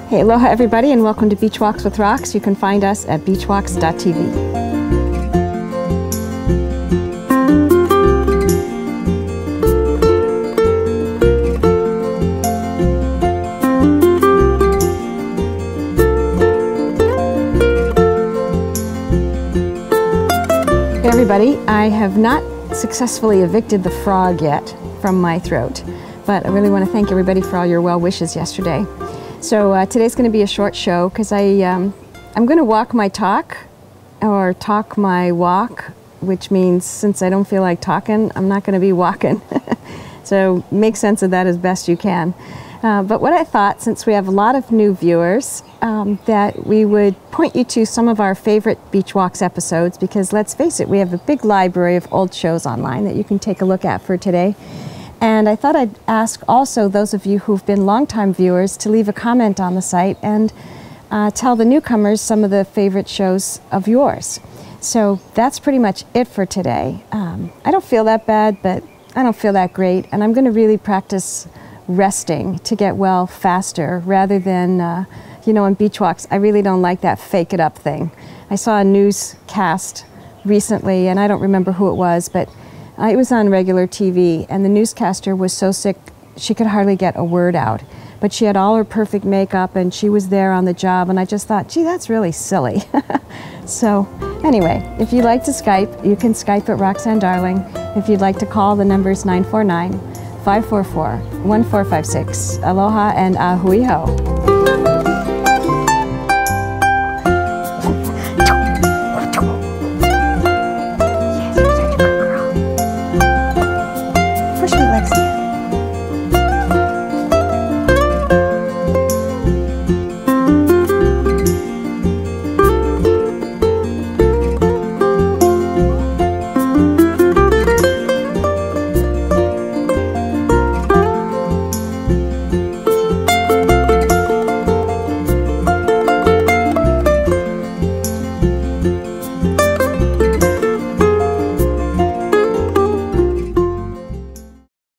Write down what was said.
Hey, aloha everybody, and welcome to Beachwalks with Rocks. You can find us at beachwalks.tv. Hey everybody, I have not successfully evicted the frog yet from my throat, but I really want to thank everybody for all your well wishes yesterday. So today's going to be a short show because I'm going to walk my talk, or talk my walk, which means since I don't feel like talking, I'm not going to be walking. So make sense of that as best you can. But what I thought, since we have a lot of new viewers, that we would point you to some of our favorite Beachwalks episodes, because let's face it, we have a big library of old shows online that you can take a look at for today. And I thought I'd ask also those of you who've been longtime viewers to leave a comment on the site and tell the newcomers some of the favorite shows of yours. So that's pretty much it for today. I don't feel that bad, but I don't feel that great, and I'm going to really practice resting to get well faster rather than, you know, in Beachwalks, I really don't like that fake it up thing. I saw a newscast recently, and I don't remember who it was, but it was on regular TV, and the newscaster was so sick she could hardly get a word out. But she had all her perfect makeup, and she was there on the job, and I just thought, gee, that's really silly. So anyway, if you'd like to Skype, you can Skype at Roxanne Darling. If you'd like to call, the number is 949-544-1456. Aloha and ahui ho.